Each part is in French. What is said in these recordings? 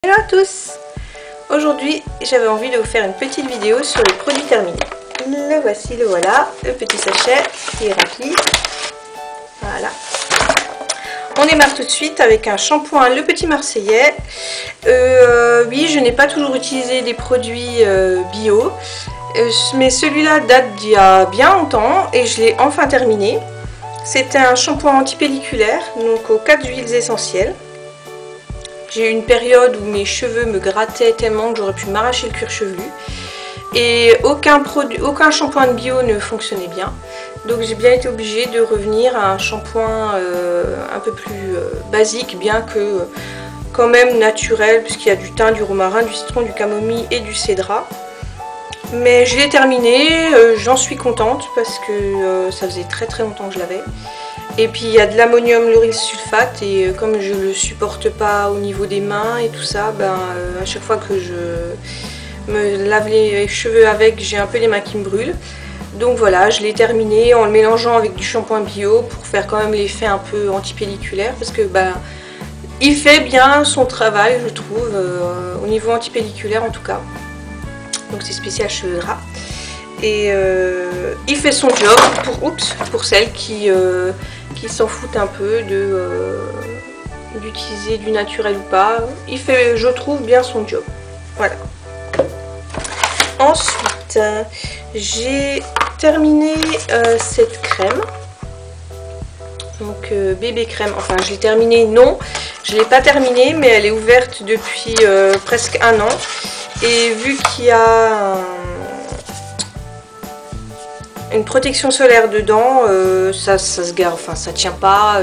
Hello à tous. Aujourd'hui j'avais envie de vous faire une petite vidéo sur les produits terminés. Le voici, le voilà, le petit sachet qui est rempli. Voilà. On démarre tout de suite avec un shampoing Le Petit Marseillais. Oui, je n'ai pas toujours utilisé des produits bio, mais celui-là date d'il y a bien longtemps et je l'ai enfin terminé. C'était un shampoing antipelliculaire, donc aux 4 huiles essentielles. J'ai eu une période où mes cheveux me grattaient tellement que j'aurais pu m'arracher le cuir chevelu. Et aucun shampoing de bio ne fonctionnait bien. Donc j'ai bien été obligée de revenir à un shampoing un peu plus basique, bien que quand même naturel, puisqu'il y a du thym, du romarin, du citron, du camomille et du cédrat. Mais je l'ai terminé, j'en suis contente parce que ça faisait très longtemps que je l'avais. Et puis il y a de l'ammonium lauryl sulfate et comme je le supporte pas au niveau des mains et tout ça, à chaque fois que je me lave les cheveux avec, j'ai un peu les mains qui me brûlent. Donc voilà, je l'ai terminé en le mélangeant avec du shampoing bio pour faire quand même l'effet un peu antipelliculaire parce que il fait bien son travail, je trouve, au niveau antipelliculaire en tout cas. Donc c'est spécial cheveux gras. Et il fait son job pour celles qui s'en foutent un peu d'utiliser du naturel ou pas. Il fait, je trouve, bien son job. Voilà. Ensuite, j'ai terminé cette crème. Donc bébé crème. Enfin, je l'ai terminée, non. Je ne l'ai pas terminée, mais elle est ouverte depuis presque un an. Et vu qu'il y a une protection solaire dedans, ça se gare, enfin ça tient pas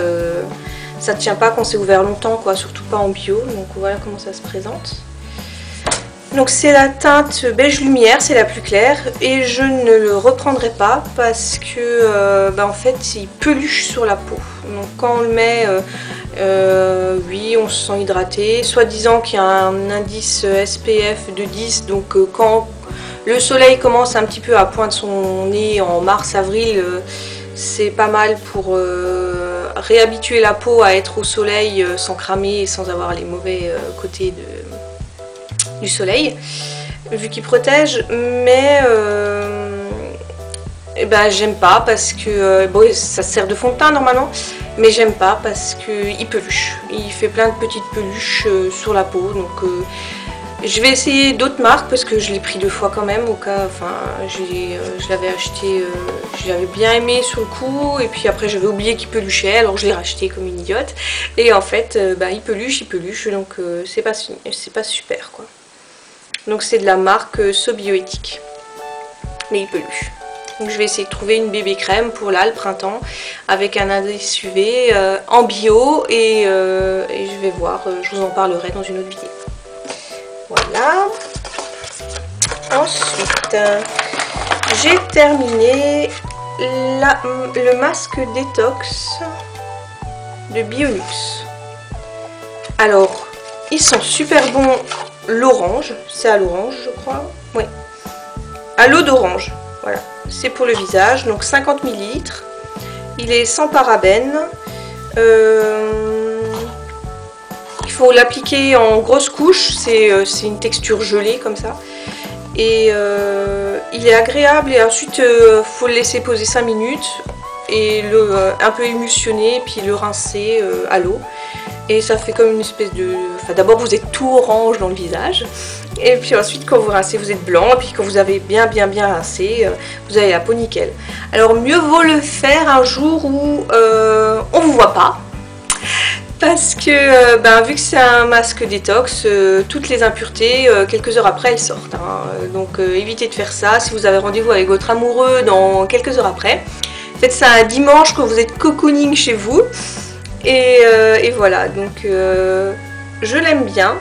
quand c'est ouvert longtemps quoi, surtout pas en bio. Donc voilà comment ça se présente. Donc c'est la teinte beige lumière, c'est la plus claire et je ne le reprendrai pas parce que en fait il peluche sur la peau. Donc quand on le met, oui on se sent hydraté, soi-disant qu'il y a un indice SPF de 10, donc quand le soleil commence un petit peu à poindre son nez en mars-avril, c'est pas mal pour réhabituer la peau à être au soleil sans cramer et sans avoir les mauvais côtés du soleil, vu qu'il protège. Mais j'aime pas parce que, bon, ça sert de fond de teint normalement, mais j'aime pas parce qu'il peluche. Il fait plein de petites peluches sur la peau, donc je vais essayer d'autres marques parce que je l'ai pris 2 fois quand même au cas, enfin je l'avais acheté, je l'avais bien aimé sur le coup et puis après j'avais oublié qu'il peluchait alors je l'ai racheté comme une idiote et en fait il peluche donc c'est pas super quoi. Donc c'est de la marque Sobioéthique mais il peluche. Donc je vais essayer de trouver une bébé crème pour là le printemps avec un indice UV en bio et je vais voir, je vous en parlerai dans une autre vidéo. Voilà. Ensuite, j'ai terminé le masque détox de Bionux. Alors, ils sont super bons. L'orange, c'est à l'orange je crois. Oui. À l'eau d'orange. Voilà. C'est pour le visage. Donc 50 ml. Il est sans parabènes. Il faut l'appliquer en grosse couche, c'est une texture gelée comme ça. Et il est agréable et ensuite il faut le laisser poser 5 minutes et un peu émulsionner puis le rincer à l'eau. Et ça fait comme une espèce de... Enfin d'abord vous êtes tout orange dans le visage. Et puis ensuite quand vous rincez vous êtes blanc. Et puis quand vous avez bien rincé, vous avez la peau nickel. Alors mieux vaut le faire un jour où on vous voit pas. Parce que vu que c'est un masque détox, toutes les impuretés, quelques heures après, elles sortent. Donc évitez de faire ça. Si vous avez rendez-vous avec votre amoureux dans quelques heures après, faites ça un dimanche quand vous êtes cocooning chez vous. Et voilà, donc je l'aime bien.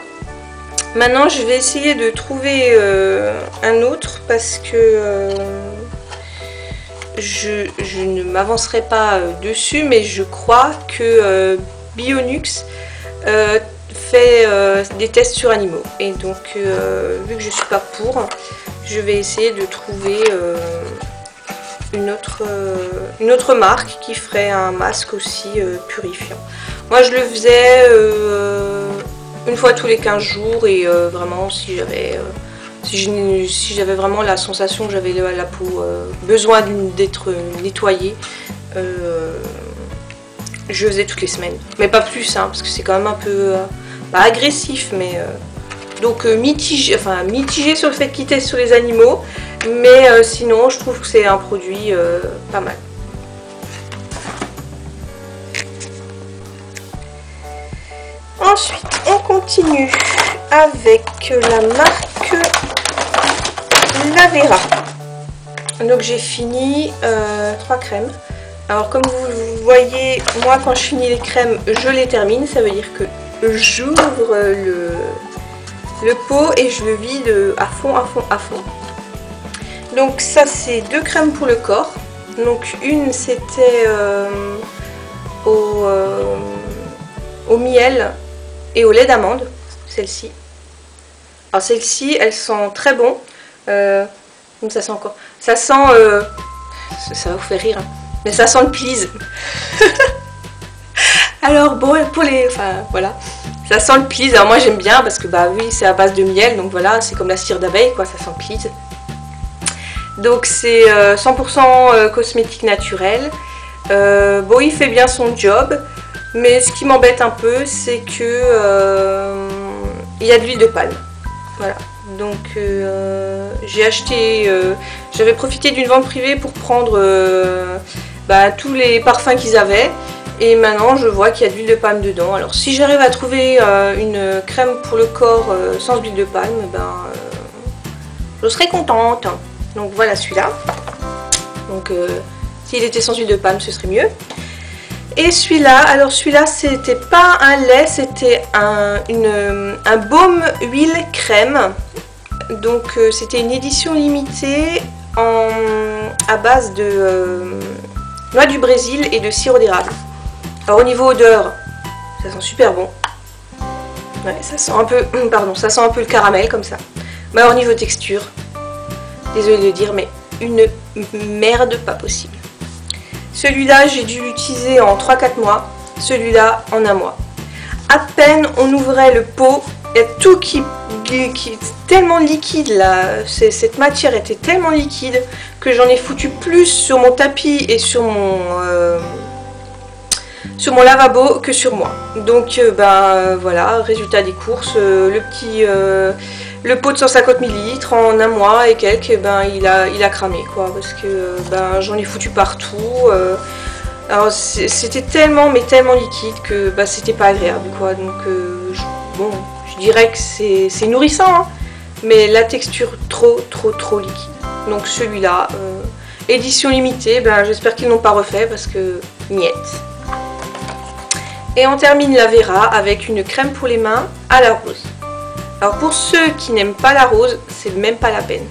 Maintenant, je vais essayer de trouver un autre parce que je ne m'avancerai pas dessus, mais je crois que... Bionux fait des tests sur animaux et donc vu que je suis pas pour, je vais essayer de trouver une autre marque qui ferait un masque aussi purifiant. Moi je le faisais une fois tous les 15 jours et vraiment si j'avais vraiment la sensation que j'avais la peau besoin d'être nettoyée, je faisais toutes les semaines. Mais pas plus, hein, parce que c'est quand même un peu pas agressif, mais donc mitigé sur le fait qu'il teste sur les animaux, mais sinon je trouve que c'est un produit pas mal. Ensuite, on continue avec la marque Lavera. Donc j'ai fini 3 crèmes. Alors comme vous voyez, moi quand je finis les crèmes, je les termine. Ça veut dire que j'ouvre le pot et je le vide à fond. Donc ça c'est 2 crèmes pour le corps. Donc une c'était au miel et au lait d'amande, celle-ci. Alors celle-ci, elle sent très bon. Ça sent encore. Ça sent... ça va vous faire rire, hein, mais ça sent le please. Alors bon, pour les... Enfin voilà. Ça sent le please. Alors moi j'aime bien parce que bah oui, c'est à base de miel. Donc voilà, c'est comme la cire d'abeille quoi, ça sent le please. Donc c'est 100% cosmétique naturel. Bon, il fait bien son job. Mais ce qui m'embête un peu, c'est que il y a de l'huile de palme. Voilà. Donc j'ai acheté, j'avais profité d'une vente privée pour prendre tous les parfums qu'ils avaient. Et maintenant je vois qu'il y a de l'huile de palme dedans. Alors si j'arrive à trouver une crème pour le corps sans huile de palme, je serais contente. Donc voilà celui-là. Donc s'il était sans huile de palme, ce serait mieux. Et celui-là, alors celui-là c'était pas un lait, c'était un baume huile crème. Donc c'était une édition limitée à base de noix du Brésil et de sirop d'érable. Alors au niveau odeur, ça sent super bon. Ouais, ça sent un peu, pardon, ça sent un peu le caramel comme ça. Mais alors au niveau texture, désolée de le dire, mais une merde pas possible. Celui-là, j'ai dû l'utiliser en 3-4 mois. Celui-là, en 1 mois. À peine on ouvrait le pot, il y a tout qui est tellement liquide là. Cette matière était tellement liquide que j'en ai foutu plus sur mon tapis et sur mon lavabo que sur moi. Donc voilà, résultat des courses, le pot de 150 ml en 1 mois et quelques, il a cramé quoi, parce que j'en ai foutu partout. Alors c'était tellement liquide que c'était pas agréable quoi. Donc bon, je dirais que c'est nourrissant, hein, mais la texture trop liquide. Donc celui-là, édition limitée, j'espère qu'ils n'ont pas refait parce que niet. Et on termine la Vera avec une crème pour les mains à la rose. Alors pour ceux qui n'aiment pas la rose, c'est même pas la peine.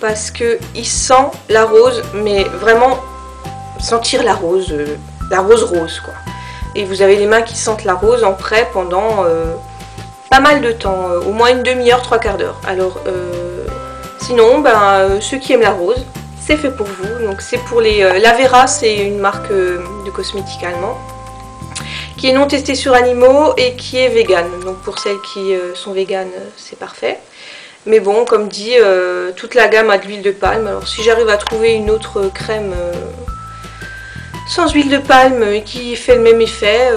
Parce que il sent la rose, mais vraiment sentir la rose rose quoi. Et vous avez les mains qui sentent la rose en prêt pendant pas mal de temps, au moins une demi-heure, 3/4 d'heure. Alors sinon, ceux qui aiment la rose, c'est fait pour vous. Donc c'est pour les... la Vera, c'est une marque de cosmétiques allemand, qui est non testée sur animaux et qui est vegan. Donc pour celles qui sont véganes, c'est parfait. Mais bon, comme dit, toute la gamme a de l'huile de palme. Alors si j'arrive à trouver une autre crème sans huile de palme et qui fait le même effet,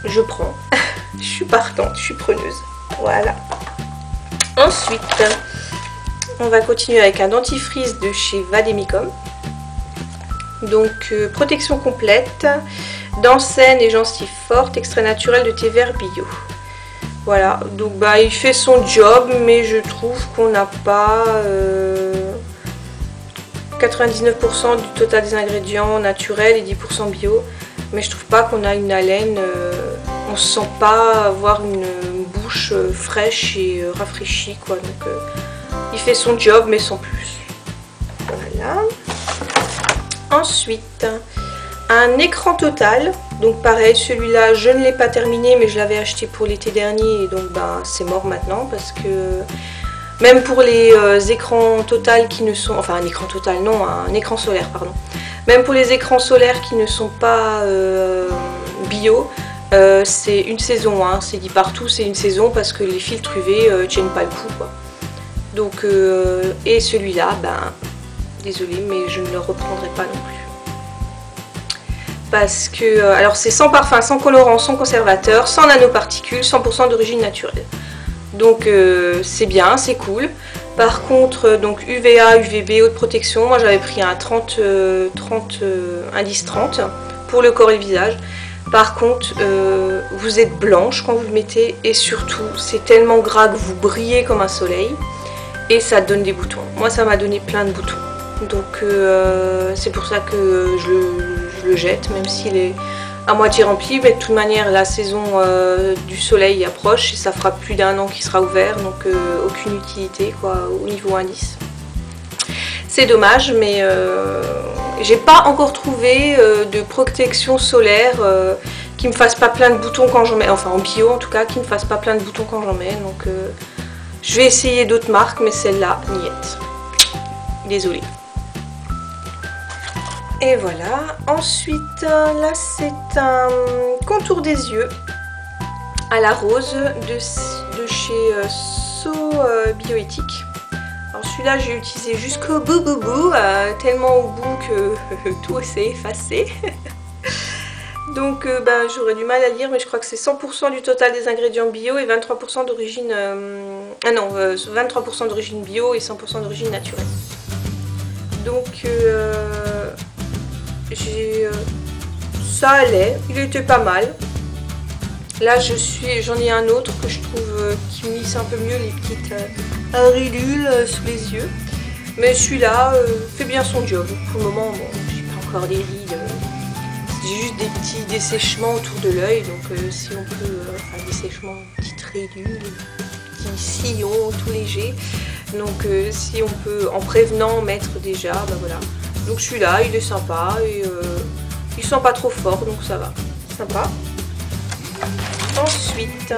je prends. Je suis partante, je suis preneuse. Voilà. Ensuite, on va continuer avec un dentifrice de chez Vademicum. Donc protection complète, dents saines et gencives fortes, extrait naturel de thé vert bio. Voilà, donc il fait son job, mais je trouve qu'on n'a pas 99% du total des ingrédients naturels et 10% bio. Mais je trouve pas qu'on a une haleine, on se sent pas avoir une bouche fraîche et rafraîchie quoi. Donc il fait son job mais sans plus. Voilà. Ensuite, un écran total. Donc pareil, celui-là je ne l'ai pas terminé, mais je l'avais acheté pour l'été dernier et donc c'est mort maintenant parce que même pour les écrans total qui ne sont, enfin un écran total non, un écran solaire pardon. Même pour les écrans solaires qui ne sont pas bio, c'est une saison, hein, c'est dit partout, c'est une saison parce que les filtres UV tiennent pas le coup, quoi. Donc, et celui-là, ben, désolé, mais je ne le reprendrai pas non plus. Parce que, alors c'est sans parfum, sans colorant, sans conservateur, sans nanoparticules, 100% d'origine naturelle. Donc c'est bien, c'est cool. Par contre, donc UVA, UVB, haute protection, moi j'avais pris un indice 30 pour le corps et le visage. Par contre, vous êtes blanche quand vous le mettez et surtout, c'est tellement gras que vous brillez comme un soleil et ça donne des boutons. Moi, ça m'a donné plein de boutons. Donc c'est pour ça que je le jette, même s'il est à moitié rempli. Mais de toute manière, la saison du soleil approche et ça fera plus d'1 an qu'il sera ouvert, donc aucune utilité quoi au niveau indice. C'est dommage, mais j'ai pas encore trouvé de protection solaire qui me fasse pas plein de boutons quand j'en mets, enfin en bio en tout cas, qui me fasse pas plein de boutons quand j'en mets. Donc je vais essayer d'autres marques, mais celle-là, niette. Désolée. Et voilà. Ensuite, là c'est un contour des yeux à la rose de chez So Bioéthique. Alors celui-là j'ai utilisé jusqu'au bout, tellement au bout que tout s'est effacé. Donc ben, j'aurais du mal à lire, mais je crois que c'est 100% du total des ingrédients bio et 23% d'origine... 23% d'origine bio et 100% d'origine naturelle. Donc ça allait, il était pas mal. Là j'en ai un autre que je trouve qui me lisse un peu mieux les petites ridules sous les yeux. Mais celui-là fait bien son job. Pour le moment, bon, j'ai pas encore des rides. J'ai juste des petits dessèchements autour de l'œil. Donc si on peut, enfin dessèchements, petites ridules, petits sillons tout légers. Donc si on peut en prévenant mettre déjà, ben voilà. Donc celui-là il est sympa et il sent pas trop fort, donc ça va. Sympa. Ensuite,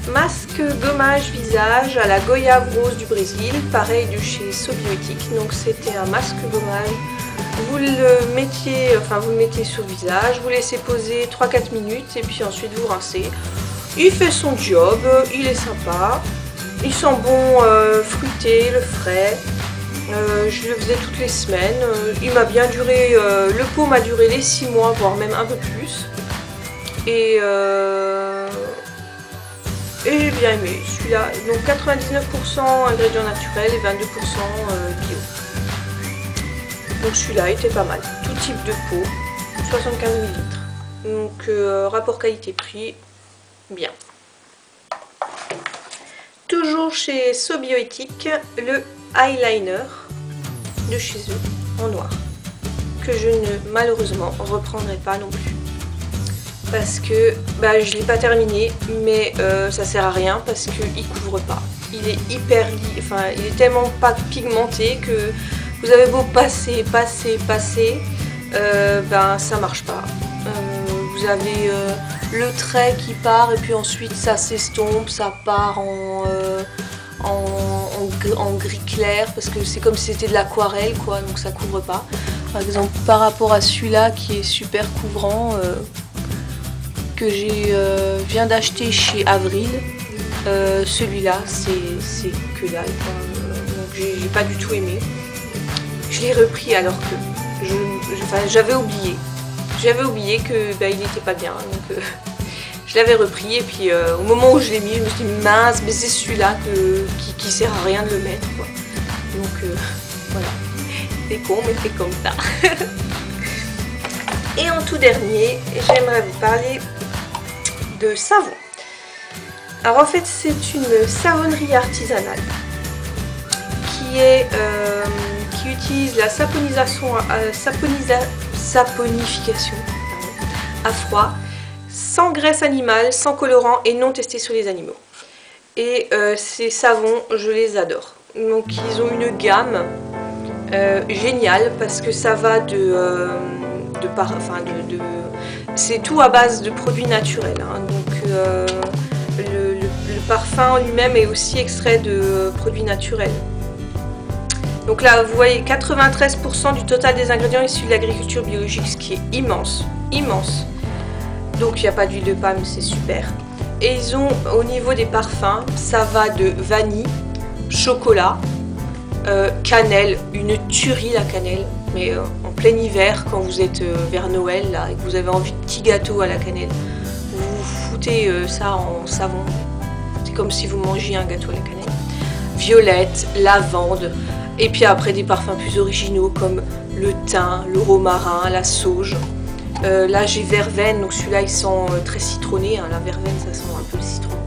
masque gommage visage à la goyave rose du Brésil, pareil de chez So Bioéthique. Donc c'était un masque gommage. Vous le mettiez, enfin vous le mettez sur le visage, vous laissez poser 3-4 minutes et puis ensuite vous rincez. Il fait son job, il est sympa. Il sent bon fruité, le frais. Je le faisais toutes les semaines. Il m'a bien duré, le pot m'a duré les 6 mois, voire même un peu plus. Et j'ai bien aimé celui-là. Donc 99% ingrédients naturels et 22% bio. Donc celui-là était pas mal. Tout type de pot, 75 ml. Donc rapport qualité-prix, bien. Toujours chez So Bioéthique, le eyeliner de chez eux en noir, que je ne malheureusement reprendrai pas non plus. Parce que bah, je ne l'ai pas terminé, mais ça sert à rien parce qu'il couvre pas. Il est hyper enfin il est tellement pas pigmenté que vous avez beau passer, ben ça marche pas. Vous avez le trait qui part et puis ensuite ça s'estompe, ça part en gris clair parce que c'est comme si c'était de l'aquarelle quoi, donc ça couvre pas. Par exemple par rapport à celui-là qui est super couvrant, que j'ai viens d'acheter chez Avril, celui-là c'est que dalle quoi. Donc j'ai pas du tout aimé. Je l'ai repris alors que j'avais oublié. J'avais oublié que bah, il n'était pas bien, donc je l'avais repris et puis au moment où je l'ai mis, je me suis dit mince, mais c'est celui-là qui sert à rien de le mettre quoi. Donc voilà, c'est con mais c'est comme ça. Et en tout dernier, j'aimerais vous parler de savon. Alors en fait c'est une savonnerie artisanale qui utilise la saponification à froid, sans graisse animale, sans colorant et non testé sur les animaux. Et ces savons, je les adore. Donc ils ont une gamme géniale parce que ça va c'est tout à base de produits naturels. Hein. Donc le parfum en lui-même est aussi extrait de produits naturels. Donc là, vous voyez 93% du total des ingrédients issus de l'agriculture biologique, ce qui est immense, immense. Donc il n'y a pas d'huile de palme, c'est super. Et ils ont au niveau des parfums, ça va de vanille, chocolat, cannelle, une tuerie la cannelle. Mais en plein hiver, quand vous êtes vers Noël là, et que vous avez envie de petits gâteaux à la cannelle, vous foutez ça en savon. C'est comme si vous mangiez un gâteau à la cannelle. Violette, lavande, et puis après des parfums plus originaux comme le thym, le romarin, la sauge. Là j'ai verveine, donc celui-là il sent très citronné, hein. La verveine ça sent un peu le citron.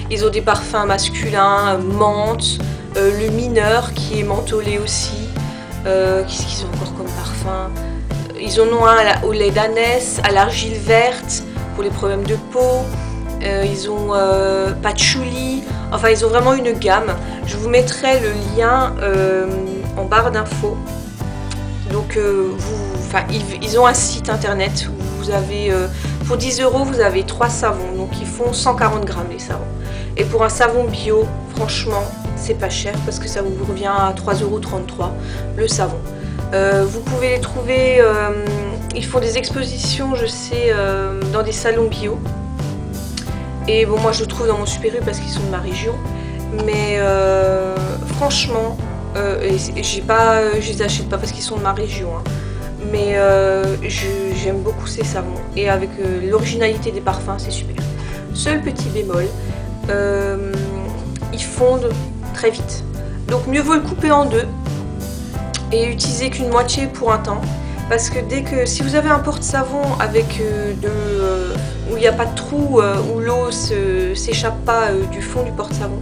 Ils ont des parfums masculins, menthe, le mineur qui est mentholé aussi. Qu'est-ce qu'ils ont encore comme parfum? Ils en ont un au lait d'ânesse, à l'argile verte pour les problèmes de peau. Ils ont patchouli, enfin ils ont vraiment une gamme. Je vous mettrai le lien en barre d'infos. Donc ils ont un site internet où vous avez pour 10 € vous avez 3 savons, donc ils font 140 grammes les savons. Et pour un savon bio, franchement c'est pas cher parce que ça vous revient à 3,33 € le savon. Vous pouvez les trouver, ils font des expositions je sais dans des salons bio. Et bon moi je le trouve dans mon Super U parce qu'ils sont de ma région. Mais franchement, je les achète pas parce qu'ils sont de ma région. Hein. Mais j'aime beaucoup ces savons. Et avec l'originalité des parfums, c'est super. Seul petit bémol, ils fondent très vite. Donc mieux vaut le couper en deux et utiliser qu'une moitié pour un temps. Parce que si vous avez un porte-savon avec où il n'y a pas de trou, où l'eau s'échappe pas du fond du porte-savon,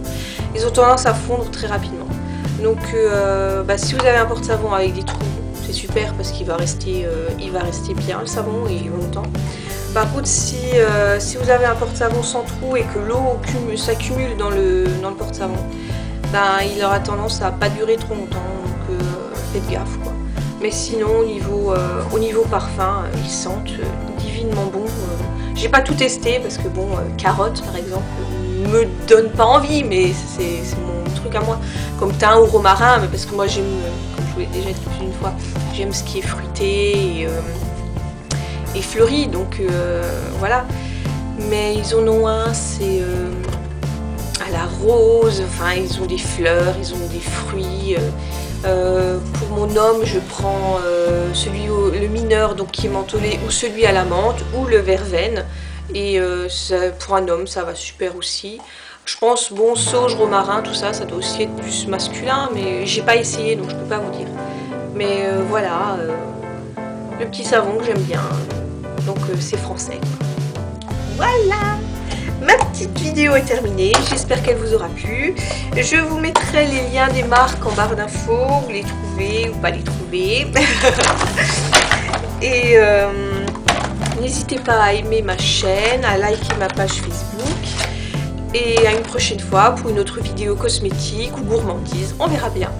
ils ont tendance à fondre très rapidement. Donc si vous avez un porte-savon avec des trous, c'est super parce qu'il va rester bien le savon et longtemps. Par contre si vous avez un porte-savon sans trou et que l'eau s'accumule dans le porte-savon, il aura tendance à pas durer trop longtemps, donc faites gaffe quoi. Mais sinon au niveau parfum, ils sentent divinement bon. J'ai pas tout testé parce que bon, carotte par exemple me donne pas envie, mais c'est mon truc à moi. Comme thym ou romarin, mais parce que moi j'aime, comme je vous l'ai déjà dit plus d'une fois, j'aime ce qui est fruité et fleuri, donc voilà. Mais ils en ont un, c'est à la rose, enfin ils ont des fleurs, ils ont des fruits. Pour mon homme, je prends le mineur donc qui est mentholé, ou celui à la menthe, ou le verveine. Et pour un homme, ça va super aussi. Je pense, bon, sauge, romarin, tout ça, ça doit aussi être plus masculin, mais j'ai pas essayé donc je peux pas vous dire. Mais voilà, le petit savon que j'aime bien, donc c'est français. Voilà! Ma petite vidéo est terminée, j'espère qu'elle vous aura plu. Je vous mettrai les liens des marques en barre d'infos, vous les trouvez ou pas les trouver. Et n'hésitez pas à aimer ma chaîne, à liker ma page Facebook. Et à une prochaine fois pour une autre vidéo cosmétique ou gourmandise, on verra bien.